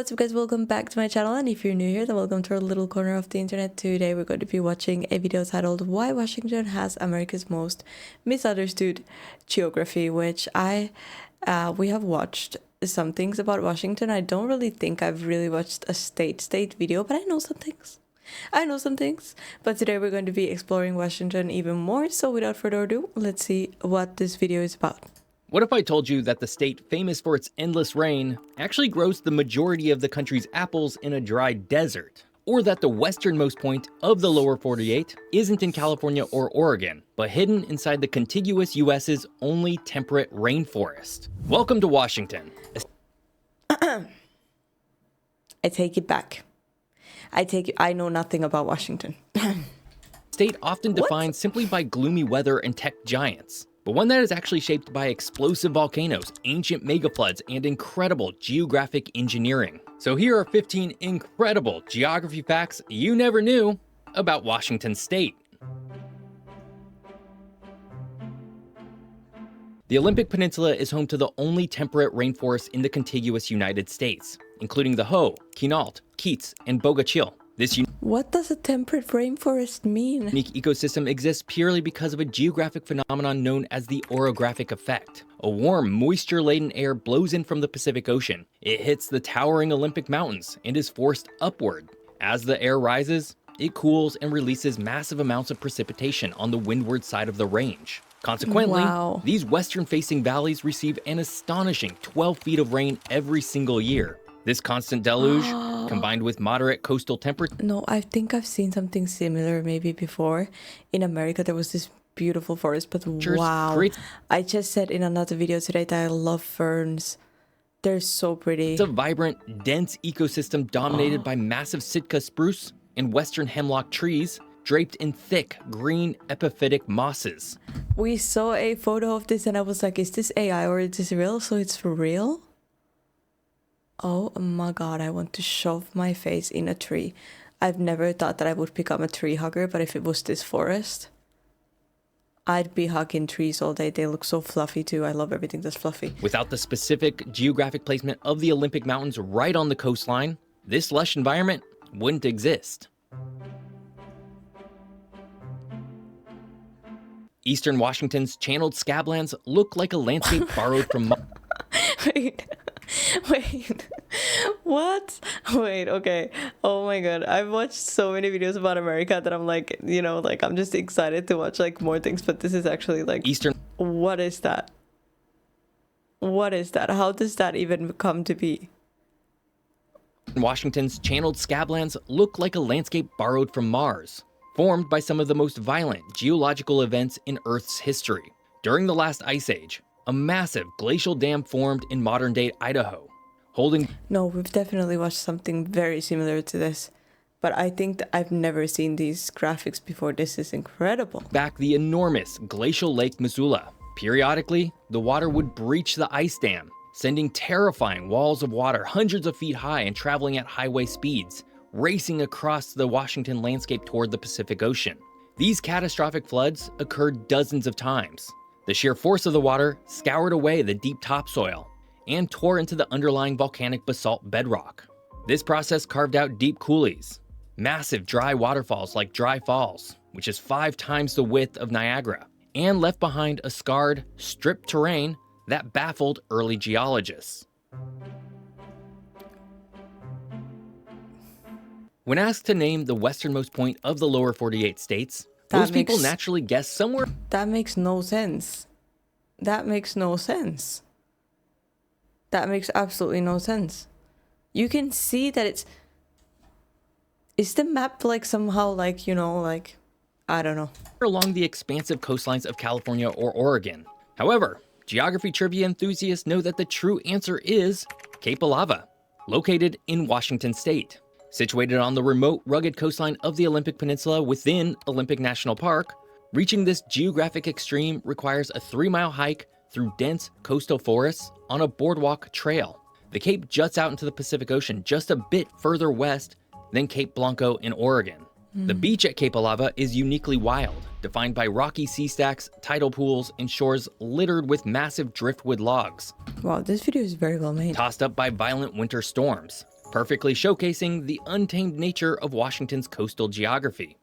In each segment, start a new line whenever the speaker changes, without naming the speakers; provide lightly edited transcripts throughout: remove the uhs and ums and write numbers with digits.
what's up guys, welcome back to my channel, and if you're new here then welcome to our little corner of the internet. Today we're going to be watching a video titled Why Washington Has America's Most Misunderstood Geography, which we have watched some things about Washington. I don't really think I've really watched a state video, but I know some things. But today we're going to be exploring Washington even more, so without further ado, let's see what this video is about.
What if I told you that the state famous for its endless rain actually grows the majority of the country's apples in a dry desert? Or that the westernmost point of the lower 48 isn't in California or Oregon, but hidden inside the contiguous US's only temperate rainforest? Welcome to Washington.
I take it back. I know nothing about Washington.
State often defined simply by gloomy weather and tech giants, but one that is actually shaped by explosive volcanoes, ancient megafloods, and incredible geographic engineering. So here are 15 incredible geography facts you never knew about Washington State. The Olympic Peninsula is home to the only temperate rainforests in the contiguous United States, including the Hoh, Quinault, Keats, and Bogachil. This
What does a temperate rainforest mean?
unique ecosystem exists purely because of a geographic phenomenon known as the orographic effect. A warm, moisture-laden air blows in from the Pacific Ocean. It hits the towering Olympic Mountains and is forced upward. As the air rises, it cools and releases massive amounts of precipitation on the windward side of the range. Consequently, these western-facing valleys receive an astonishing 12 feet of rain every single year. This constant deluge, combined with moderate coastal temperature...
No, I think I've seen something similar maybe before. In America, there was this beautiful forest, but wow. I just said in another video today that I love ferns. They're so pretty.
It's a vibrant, dense ecosystem dominated by massive Sitka spruce and western hemlock trees, draped in thick, green, epiphytic mosses.
We saw a photo of this and I was like, is this AI or is this real? So it's for real? Oh my god, I want to shove my face in a tree. I've never thought that I would become a tree hugger, but if it was this forest, I'd be hugging trees all day. They look so fluffy too. I love everything that's fluffy.
Without the specific geographic placement of the Olympic Mountains right on the coastline, this lush environment wouldn't exist. Eastern Washington's channeled scablands look like a landscape borrowed from...
Wait, what? Wait, okay. Oh my god, I've watched so many videos about America that I'm like, you know, like I'm just excited to watch like more things, but this is actually like...
Eastern...
What is that? What is that? How does that even come to be?
Washington's channeled scablands look like a landscape borrowed from Mars, formed by some of the most violent geological events in Earth's history. During the last ice age, a massive glacial dam formed in modern-day Idaho, holding...
No, we've definitely watched something very similar to this, but I think that I've never seen these graphics before. This is incredible.
Back the enormous glacial Lake Missoula. Periodically, the water would breach the ice dam, sending terrifying walls of water hundreds of feet high and traveling at highway speeds, racing across the Washington landscape toward the Pacific Ocean. These catastrophic floods occurred dozens of times. The sheer force of the water scoured away the deep topsoil and tore into the underlying volcanic basalt bedrock. This process carved out deep coulees, massive dry waterfalls like Dry Falls, which is 5 times the width of Niagara, and left behind a scarred, stripped terrain that baffled early geologists. When asked to name the westernmost point of the lower 48 states, most people naturally guess somewhere...
That makes no sense. That makes no sense. That makes absolutely no sense. You can see that it's... Is the map like somehow like, you know, like... I don't know.
...along the expansive coastlines of California or Oregon. However, geography trivia enthusiasts know that the true answer is Cape Alava, located in Washington State. Situated on the remote, rugged coastline of the Olympic Peninsula within Olympic National Park, reaching this geographic extreme requires a 3-mile hike through dense coastal forests on a boardwalk trail. The cape juts out into the Pacific Ocean just a bit further west than Cape Blanco in Oregon. The beach at Cape Alava is uniquely wild, defined by rocky sea stacks, tidal pools, and shores littered with massive driftwood logs.
Wow, this video is very well made.
Tossed up by violent winter storms. perfectly showcasing the untamed nature of Washington's coastal geography.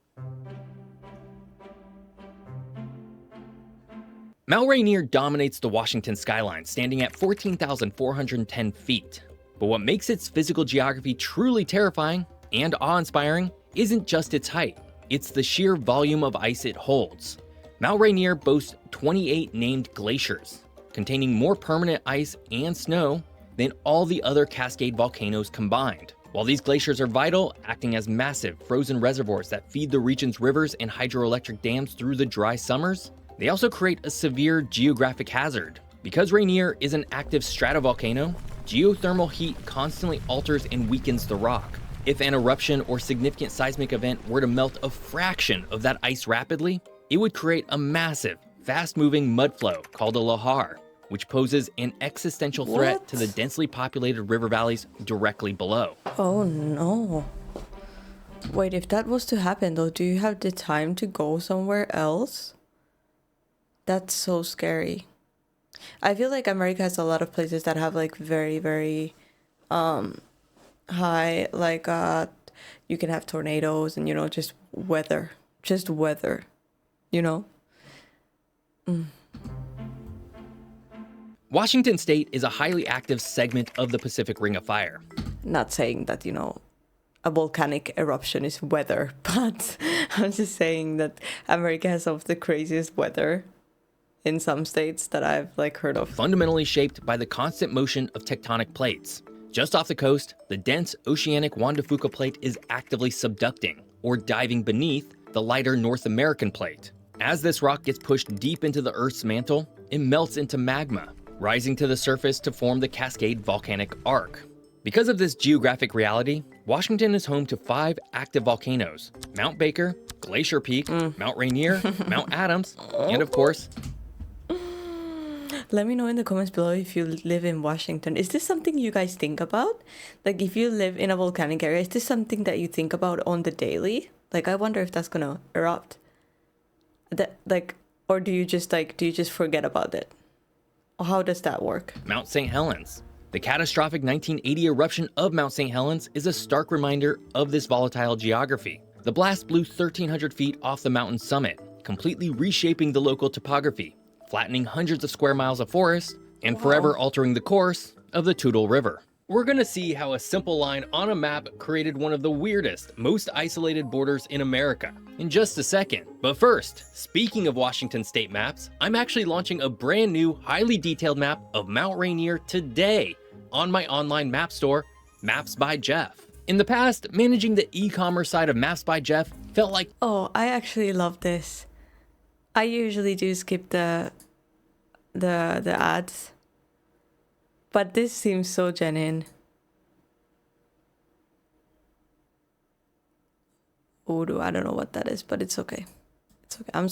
Mount Rainier dominates the Washington skyline, standing at 14,410 feet. But what makes its physical geography truly terrifying and awe-inspiring isn't just its height, it's the sheer volume of ice it holds. Mount Rainier boasts 28 named glaciers, containing more permanent ice and snow than all the other Cascade volcanoes combined. While these glaciers are vital, acting as massive frozen reservoirs that feed the region's rivers and hydroelectric dams through the dry summers, they also create a severe geographic hazard. Because Rainier is an active stratovolcano, geothermal heat constantly alters and weakens the rock. If an eruption or significant seismic event were to melt a fraction of that ice rapidly, it would create a massive, fast-moving mudflow called a lahar, which poses an existential threat to the densely populated river valleys directly below.
Oh no. Wait, if that was to happen though, do you have the time to go somewhere else? That's so scary. I feel like America has a lot of places that have like very, very high, like you can have tornadoes and, you know, just weather, you know?
Washington State is a highly active segment of the Pacific Ring of Fire.
Not saying that, you know, a volcanic eruption is weather, but I'm just saying that America has some of the craziest weather in some states that I've like heard of.
Fundamentally shaped by the constant motion of tectonic plates. Just off the coast, the dense oceanic Juan de Fuca plate is actively subducting, or diving beneath, the lighter North American plate. As this rock gets pushed deep into the Earth's mantle, it melts into magma, rising to the surface to form the Cascade Volcanic Arc. Because of this geographic reality, Washington is home to 5 active volcanoes: Mount Baker, Glacier Peak, Mount Rainier, Mount Adams, and of course,
let me know in the comments below if you live in Washington. Is this something you guys think about? Like, if you live in a volcanic area, is this something that you think about on the daily? Like, I wonder if that's gonna erupt. Or do you just forget about it? Or how does that work?
Mount St. Helens. The catastrophic 1980 eruption of Mount St. Helens is a stark reminder of this volatile geography. The blast blew 1,300 feet off the mountain's summit, completely reshaping the local topography, flattening hundreds of square miles of forest, and forever altering the course of the Toutle River. We're gonna see how a simple line on a map created one of the weirdest, most isolated borders in America in just a second. But first, speaking of Washington state maps, I'm actually launching a brand new, highly detailed map of Mount Rainier today on my online map store, Maps by Jeff. In the past, managing the e-commerce side of Maps by Jeff felt like,
oh, I actually love this. I usually do skip the ads, but this seems so genuine. Urdu, I don't know what that is, but it's okay. It's okay. I'm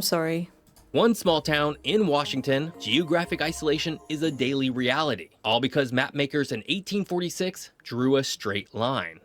sorry.
One small town in Washington, geographic isolation is a daily reality, all because mapmakers in 1846 drew a straight line.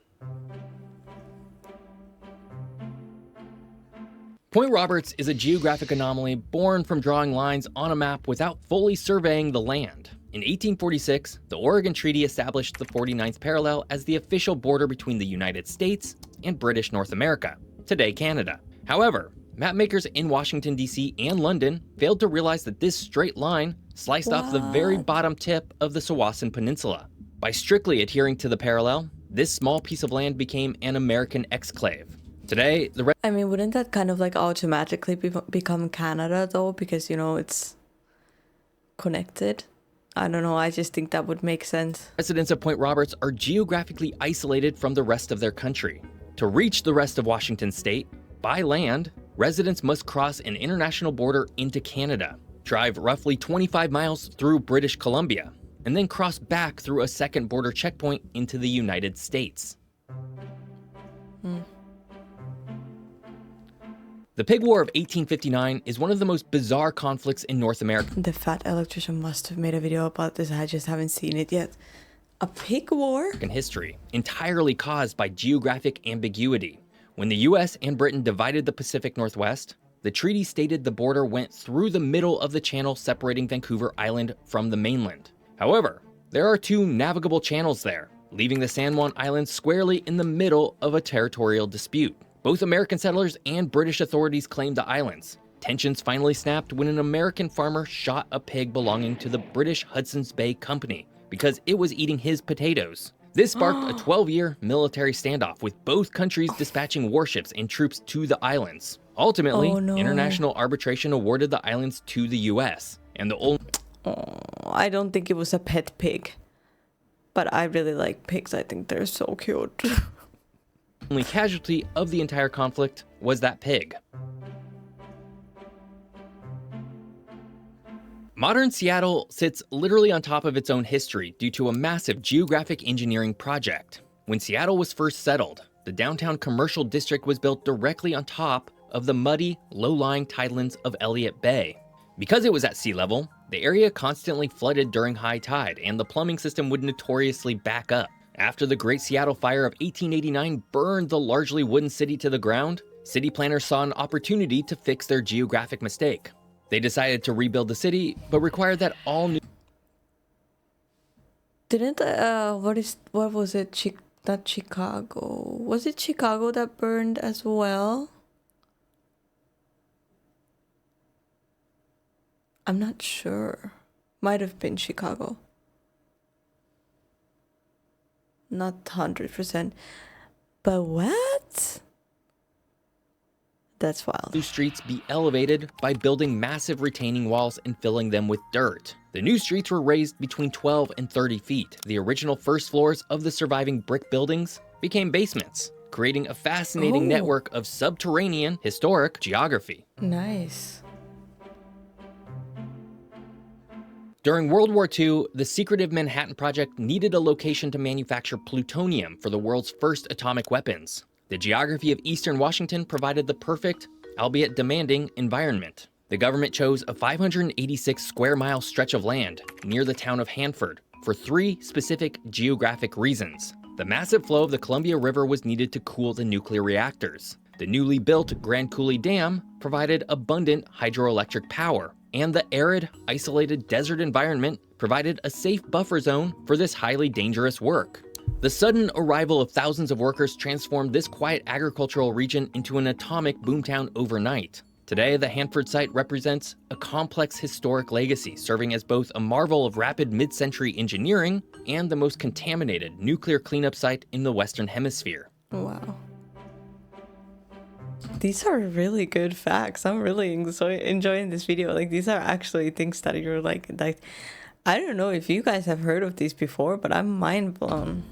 Point Roberts is a geographic anomaly born from drawing lines on a map without fully surveying the land. In 1846, the Oregon Treaty established the 49th parallel as the official border between the United States and British North America, today Canada. However, mapmakers in Washington, D.C. and London failed to realize that this straight line sliced off the very bottom tip of the Sawasan Peninsula. By strictly adhering to the parallel, this small piece of land became an American exclave. Today,
wouldn't that kind of like automatically become Canada though? Because, you know, it's connected. I don't know, I just think that would make sense.
Residents of Point Roberts are geographically isolated from the rest of their country. To reach the rest of Washington state, by land, residents must cross an international border into Canada, drive roughly 25 miles through British Columbia, and then cross back through a second border checkpoint into the United States. The Pig War of 1859 is one of the most bizarre conflicts in North America.
The fat electrician must have made a video about this, I just haven't seen it yet. A pig war?
In history, entirely caused by geographic ambiguity. When the US and Britain divided the Pacific Northwest, the treaty stated the border went through the middle of the channel separating Vancouver Island from the mainland. However, there are 2 navigable channels there, leaving the San Juan Islands squarely in the middle of a territorial dispute. Both American settlers and British authorities claimed the islands. Tensions finally snapped when an American farmer shot a pig belonging to the British Hudson's Bay Company because it was eating his potatoes. This sparked a 12-year military standoff, with both countries dispatching warships and troops to the islands. Ultimately, international arbitration awarded the islands to the US, and the only...
I don't think it was a pet pig, but I really like pigs. I think they're so cute.
only casualty of the entire conflict was that pig. Modern Seattle sits literally on top of its own history due to a massive geographic engineering project. When Seattle was first settled, the downtown commercial district was built directly on top of the muddy, low-lying tidelands of Elliott Bay. Because it was at sea level, the area constantly flooded during high tide, and the plumbing system would notoriously back up. After the Great Seattle Fire of 1889 burned the largely wooden city to the ground, city planners saw an opportunity to fix their geographic mistake. They decided to rebuild the city, but required that all new...
Didn't, what was it? Not Chicago. Was it Chicago that burned as well? I'm not sure. Might have been Chicago. Not 100%. But what? That's wild.
New streets be elevated by building massive retaining walls and filling them with dirt. The new streets were raised between 12 and 30 feet. The original first floors of the surviving brick buildings became basements, creating a fascinating network of subterranean historic geography.
Nice.
During World War II, the secretive Manhattan Project needed a location to manufacture plutonium for the world's first atomic weapons. The geography of eastern Washington provided the perfect, albeit demanding, environment. The government chose a 586 square mile stretch of land near the town of Hanford for 3 specific geographic reasons. The massive flow of the Columbia River was needed to cool the nuclear reactors. The newly built Grand Coulee Dam provided abundant hydroelectric power, and the arid, isolated desert environment provided a safe buffer zone for this highly dangerous work. The sudden arrival of thousands of workers transformed this quiet agricultural region into an atomic boomtown overnight. Today, the Hanford site represents a complex historic legacy, serving as both a marvel of rapid mid-century engineering and the most contaminated nuclear cleanup site in the Western Hemisphere.
Wow. These are really good facts. I'm really enjoying this video. Like, these are actually things that you're like, I don't know if you guys have heard of these before, but I'm mind blown.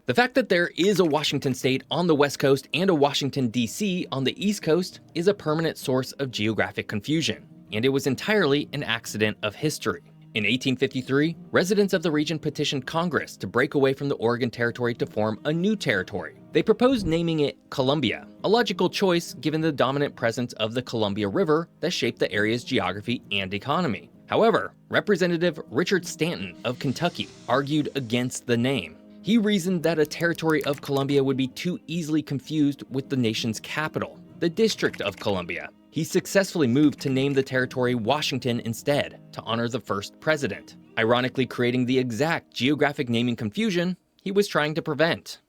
The fact that there is a Washington state on the West Coast and a Washington, D.C. on the East Coast is a permanent source of geographic confusion, and it was entirely an accident of history. In 1853, residents of the region petitioned Congress to break away from the Oregon Territory to form a new territory. They proposed naming it Columbia, a logical choice given the dominant presence of the Columbia River that shaped the area's geography and economy. However, Representative Richard Stanton of Kentucky argued against the name. He reasoned that a territory of Columbia would be too easily confused with the nation's capital, the District of Columbia. He successfully moved to name the territory Washington instead, to honor the first president, ironically creating the exact geographic naming confusion he was trying to prevent.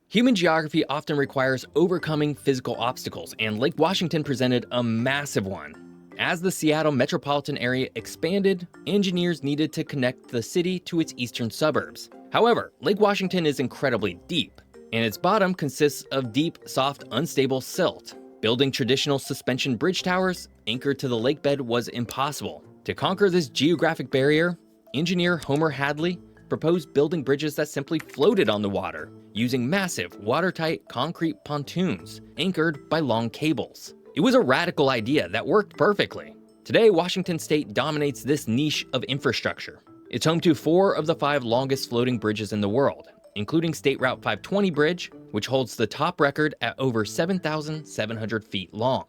Human geography often requires overcoming physical obstacles, and Lake Washington presented a massive one. As the Seattle metropolitan area expanded, engineers needed to connect the city to its eastern suburbs. However, Lake Washington is incredibly deep, and its bottom consists of deep, soft, unstable silt. Building traditional suspension bridge towers anchored to the lakebed was impossible. To conquer this geographic barrier, engineer Homer Hadley proposed building bridges that simply floated on the water, using massive, watertight concrete pontoons anchored by long cables. It was a radical idea that worked perfectly. Today, Washington State dominates this niche of infrastructure. It's home to 4 of the 5 longest floating bridges in the world, including State Route 520 Bridge, which holds the top record at over 7,700 feet long.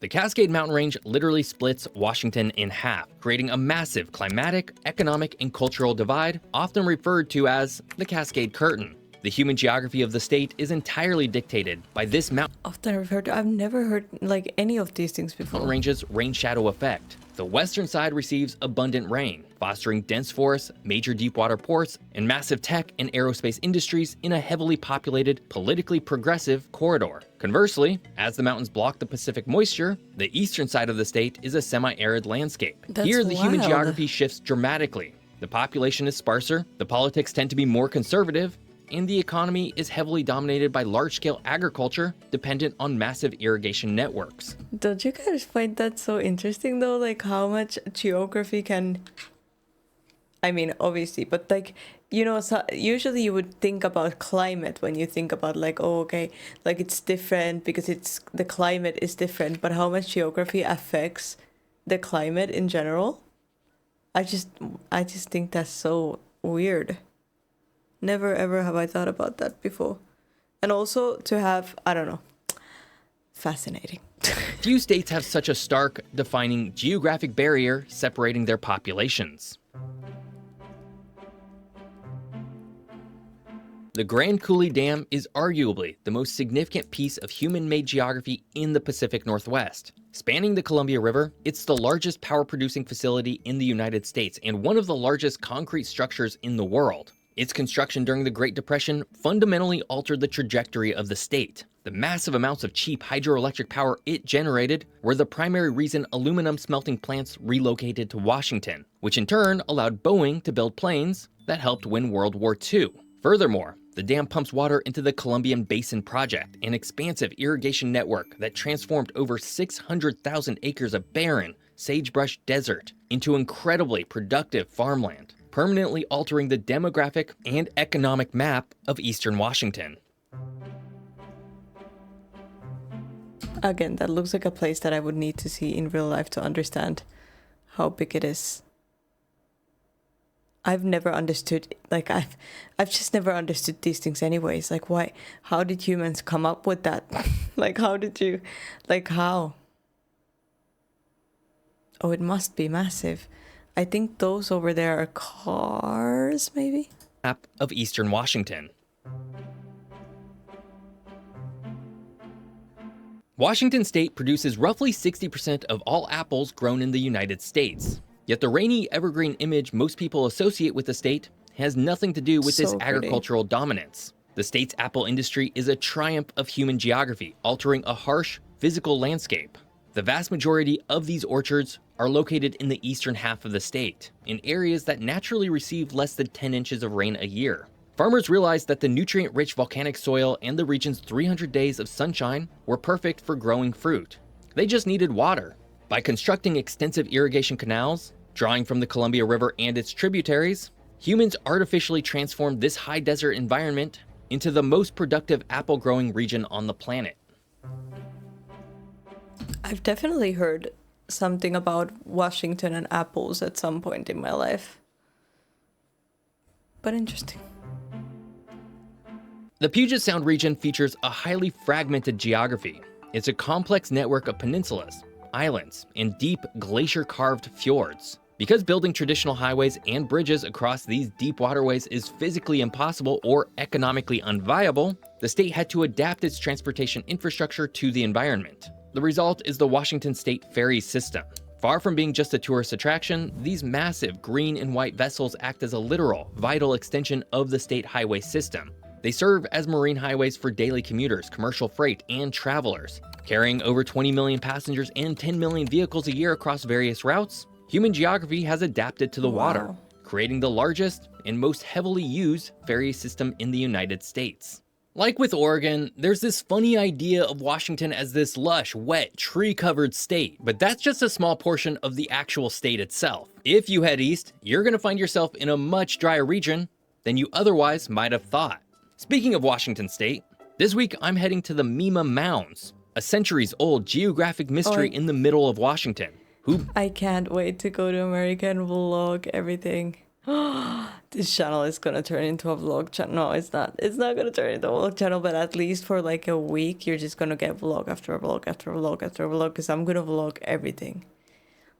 The Cascade Mountain Range literally splits Washington in half, creating a massive climatic, economic, and cultural divide, often referred to as the Cascade Curtain. The human geography of the state is entirely dictated by this mountain
I've never heard like any of these things before.
range's rain shadow effect. The western side receives abundant rain, fostering dense forests, major deepwater ports, and massive tech and aerospace industries in a heavily populated, politically progressive corridor. Conversely, as the mountains block the Pacific moisture, the eastern side of the state is a semi-arid landscape.
That's
Here, the human
wild.
geography shifts dramatically. The population is sparser, the politics tend to be more conservative, and the economy is heavily dominated by large-scale agriculture dependent on massive irrigation networks.
Don't you guys find that so interesting though? Like how much geography can, I mean, obviously, but like, you know, so usually you would think about climate when you think about like, oh, okay, like it's different because the climate is different, but how much geography affects the climate in general? I just think that's so weird. Never ever have I thought about that before. And also to have, I don't know, fascinating.
Few states have such a stark, defining geographic barrier separating their populations. The Grand Coulee Dam is arguably the most significant piece of human-made geography in the Pacific Northwest. Spanning the Columbia River, it's the largest power-producing facility in the United States and one of the largest concrete structures in the world. Its construction during the Great Depression fundamentally altered the trajectory of the state. The massive amounts of cheap hydroelectric power it generated were the primary reason aluminum smelting plants relocated to Washington, which in turn allowed Boeing to build planes that helped win World War II. Furthermore, the dam pumps water into the Columbian Basin Project, an expansive irrigation network that transformed over 600,000 acres of barren, sagebrush desert into incredibly productive farmland, permanently altering the demographic and economic map of eastern Washington.
Again, that looks like a place that I would need to see in real life to understand how big it is. I've never understood, like I've just never understood these things anyways. Like how did humans come up with that? Like how? Oh, it must be massive. I think those over there are cars, maybe?
Map of eastern Washington. Washington state produces roughly 60% of all apples grown in the United States. Yet the rainy, evergreen image most people associate with the state has nothing to do with this agricultural dominance. The state's apple industry is a triumph of human geography, altering a harsh, physical landscape. The vast majority of these orchards are located in the eastern half of the state, in areas that naturally receive less than 10 inches of rain a year. Farmers realized that the nutrient-rich volcanic soil and the region's 300 days of sunshine were perfect for growing fruit. They just needed water. By constructing extensive irrigation canals, drawing from the Columbia River and its tributaries, humans artificially transformed this high desert environment into the most productive apple growing region on the planet.
I've definitely heard something about Washington and apples at some point in my life. But interesting.
The Puget Sound region features a highly fragmented geography. It's a complex network of peninsulas, islands, and deep glacier-carved fjords. Because building traditional highways and bridges across these deep waterways is physically impossible or economically unviable, the state had to adapt its transportation infrastructure to the environment. The result is the Washington State Ferry system. Far from being just a tourist attraction, these massive green and white vessels act as a literal, vital extension of the state highway system. They serve as marine highways for daily commuters, commercial freight, and travelers. Carrying over 20 million passengers and 10 million vehicles a year across various routes, human geography has adapted to the water, creating the largest and most heavily used ferry system in the United States. Like with Oregon, there's this funny idea of Washington as this lush, wet, tree-covered state, but that's just a small portion of the actual state itself. If you head east, you're gonna find yourself in a much drier region than you otherwise might have thought. Speaking of Washington State, this week I'm heading to the Mima Mounds, a centuries-old geographic mystery in the middle of Washington.
I can't wait to go to America and vlog everything. This channel is gonna turn into a vlog channel. No, it's not. It's not gonna turn into a vlog channel, but at least for like a week, you're just gonna get vlog after vlog after vlog after vlog, because I'm gonna vlog everything.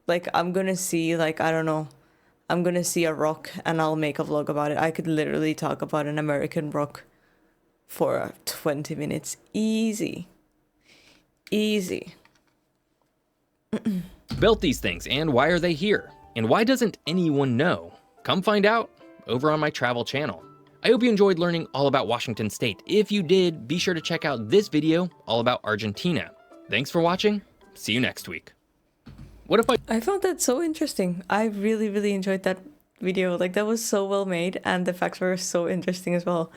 Like, I'm gonna see, like, I don't know, I'm gonna see a rock and I'll make a vlog about it. I could literally talk about an American rock for 20 minutes. Easy. Easy.
Built these things, and why are they here? And why doesn't anyone know? Come find out over on my travel channel. I hope you enjoyed learning all about Washington State. If you did, be sure to check out this video all about Argentina. Thanks for watching. See you next week. What if
I found that so interesting. I really, really enjoyed that video. Like, that was so well made, and the facts were so interesting as well.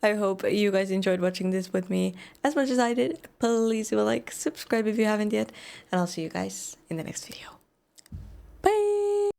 I hope you guys enjoyed watching this with me as much as I did. Please leave a like, subscribe if you haven't yet, and I'll see you guys in the next video.